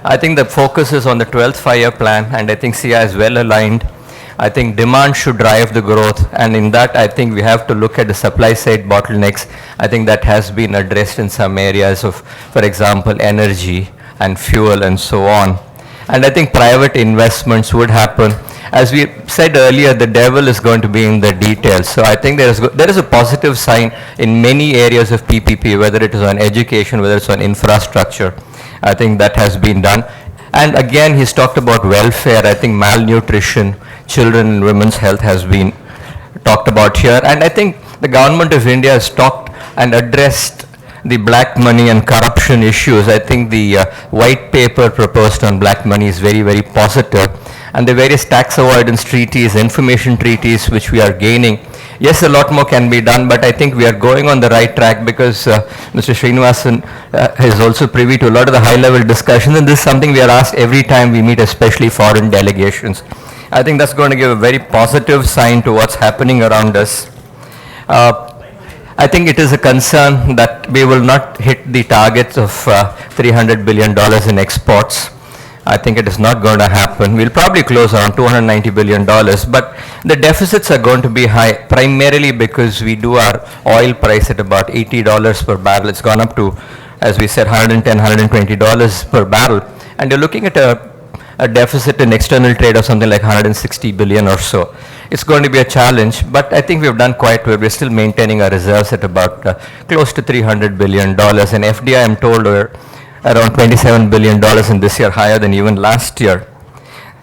I think the focus is on the 12th five-year plan, and I think CI is well aligned. I think demand should drive the growth, and in that I think we have to look at the supply side bottlenecks. I think that has been addressed in some areas of, for example, energy and fuel and so on. And I think private investments would happen. As we said earlier, the devil is going to be in the details. So I think there is a positive sign in many areas of PPP, whether it is on education, whether it's on infrastructure. I think that has been done. And again, he's talked about welfare. I think malnutrition, children and women's health has been talked about here. And I think the government of India has talked and addressed the black money and corruption issues. I think the white paper proposed on black money is very, very positive. And the various tax avoidance treaties, information treaties which we are gaining, yes, a lot more can be done, but I think we are going on the right track because Mr. Srinivasan is also privy to a lot of the high-level discussions, and this is something we are asked every time we meet, especially foreign delegations. I think that's going to give a very positive sign to what's happening around us. I think it is a concern that we will not hit the targets of $300 billion in exports. I think it is not going to happen. We'll probably close around $290 billion, but the deficits are going to be high, primarily because we do our oil price at about $80 per barrel. It's gone up to, as we said, $110, $120 per barrel. And you're looking at a deficit in external trade of something like 160 billion or so. It's going to be a challenge, but I think we've done quite well. We're still maintaining our reserves at about close to $300 billion. And FDI, I'm told, we're around $27 billion in this year, higher than even last year.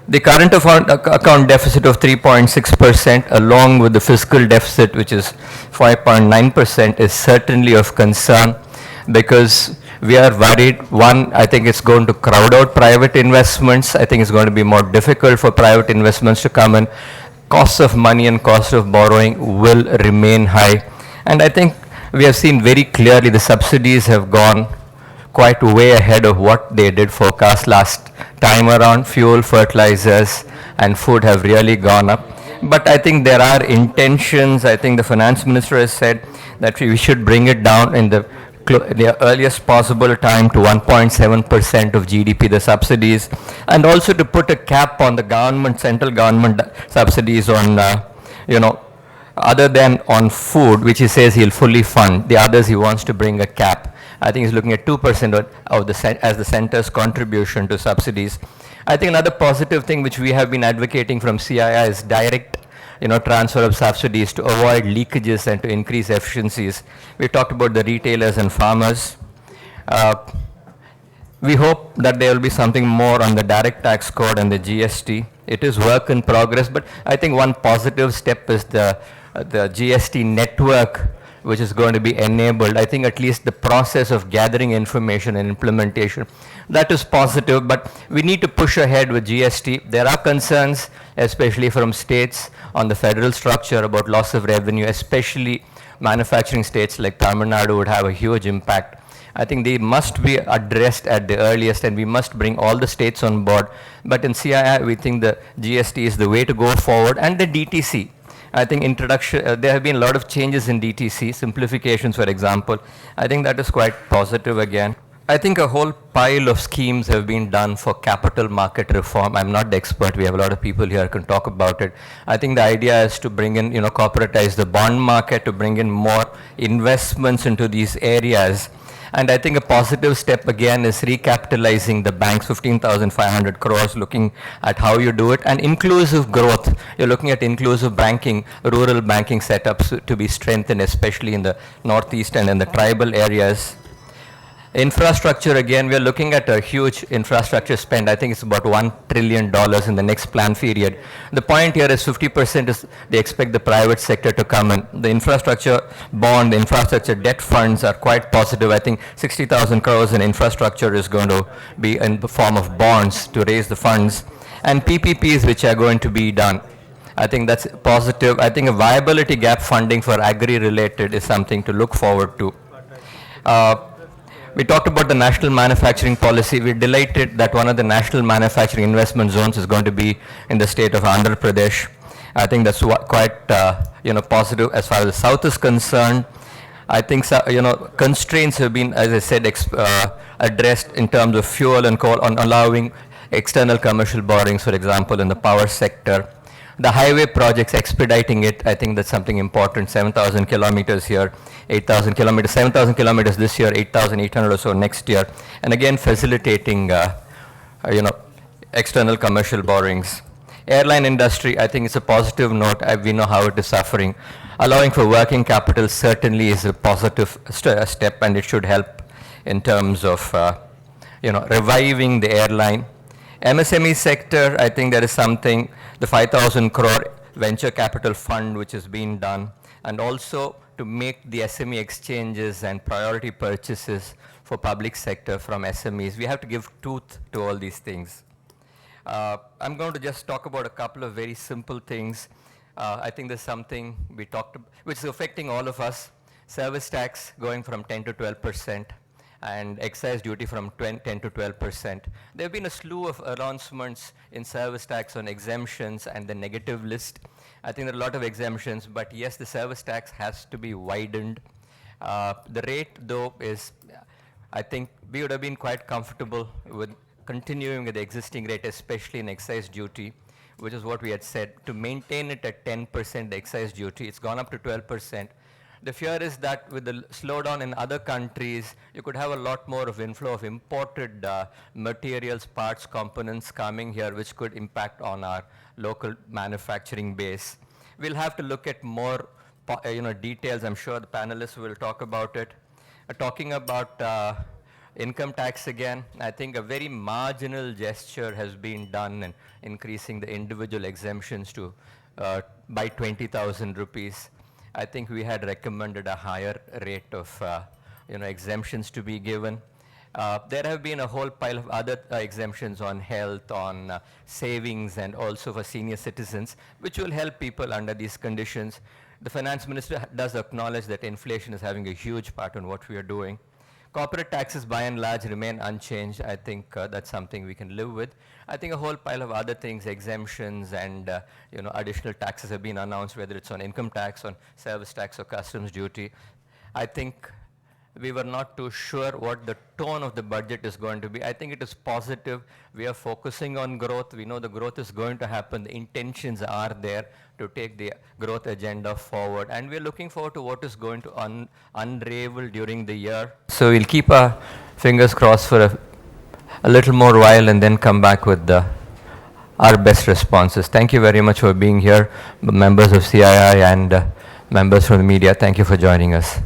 The current account deficit of 3.6%, along with the fiscal deficit, which is 5.9%, is certainly of concern because we are worried. One, I think it's going to crowd out private investments. I think it's going to be more difficult for private investments to come in. Costs of money and cost of borrowing will remain high. And I think we have seen very clearly the subsidies have gone quite way ahead of what they did forecast last time around. Fuel, fertilizers, and food have really gone up. But I think there are intentions. I think the finance minister has said that we should bring it down in the earliest possible time to 1.7% of GDP, the subsidies, and also to put a cap on the government, central government subsidies on, other than on food, which he says he'll fully fund. The others he wants to bring a cap. I think he's looking at 2% as the center's contribution to subsidies. I think another positive thing which we have been advocating from CII is direct transfer of subsidies to avoid leakages and to increase efficiencies. We talked about the retailers and farmers. We hope that there will be something more on the direct tax code and the GST. It is work in progress, but I think one positive step is the GST network, which is going to be enabled. I think at least the process of gathering information and implementation, that is positive, but we need to push ahead with GST. There are concerns, especially from states on the federal structure about loss of revenue, especially manufacturing states like Tamil Nadu would have a huge impact. I think they must be addressed at the earliest, and we must bring all the states on board. But in CII, we think the GST is the way to go forward, and the DTC. I think there have been a lot of changes in DTC, simplifications, for example. I think that is quite positive again. I think a whole pile of schemes have been done for capital market reform. I'm not the expert. We have a lot of people here who can talk about it. I think the idea is to bring in, corporatize the bond market, to bring in more investments into these areas. And I think a positive step again is recapitalizing the banks, 15,500 crores, looking at how you do it, and inclusive growth. You're looking at inclusive banking, rural banking setups to be strengthened, especially in the northeast and in the tribal areas. Infrastructure, again, we are looking at a huge infrastructure spend. I think it's about $1 trillion in the next plan period. The point here is 50% is they expect the private sector to come in. The infrastructure bond, the infrastructure debt funds are quite positive. I think 60,000 crores in infrastructure is going to be in the form of bonds to raise the funds. And PPPs which are going to be done. I think that's positive. I think a viability gap funding for agri-related is something to look forward to. We talked about the national manufacturing policy. We're delighted that one of the national manufacturing investment zones is going to be in the state of Andhra Pradesh. I think that's quite positive as far as the south is concerned. I think constraints have been, as I said, addressed in terms of fuel and coal on allowing external commercial borrowings, for example, in the power sector. The highway projects, expediting it, I think that's something important. 7,000 kilometers here, 8,000 kilometers, 7,000 kilometers this year, 8,800 or so next year, and again facilitating, external commercial borrowings. Airline industry, I think it's a positive note. We know how it is suffering. Allowing for working capital certainly is a positive step, and it should help in terms of, reviving the airline. MSME sector, I think there is something, the 5,000 crore venture capital fund which is being done, and also to make the SME exchanges and priority purchases for public sector from SMEs. We have to give tooth to all these things. I'm going to just talk about a couple of very simple things. I think there's something we talked about, which is affecting all of us. Service tax going from 10 to 12%, and excise duty from 10 to 12%. There have been a slew of announcements in service tax on exemptions and the negative list. I think there are a lot of exemptions, but yes, the service tax has to be widened. The rate, though, is, I think we would have been quite comfortable with continuing with the existing rate, especially in excise duty, which is what we had said, to maintain it at 10% excise duty. It's gone up to 12%. The fear is that with the slowdown in other countries, you could have a lot more of inflow of imported materials, parts, components coming here, which could impact on our local manufacturing base. We'll have to look at more details. I'm sure the panelists will talk about it. Talking about income tax again, I think a very marginal gesture has been done in increasing the individual exemptions to by 20,000 rupees. I think we had recommended a higher rate of exemptions to be given. There have been a whole pile of other exemptions on health, on savings, and also for senior citizens, which will help people under these conditions. The finance minister does acknowledge that inflation is having a huge part on what we are doing. Corporate taxes by and large remain unchanged. I think that's something we can live with. I think a whole pile of other things, exemptions and additional taxes have been announced, whether it's on income tax, on service tax, or customs duty. I think we were not too sure what the tone of the budget is going to be. I think it is positive. We are focusing on growth. We know the growth is going to happen. The intentions are there to take the growth agenda forward. And we're looking forward to what is going to unravel during the year. So we'll keep our fingers crossed for a little more while and then come back with our best responses. Thank you very much for being here, members of CII and members from the media. Thank you for joining us.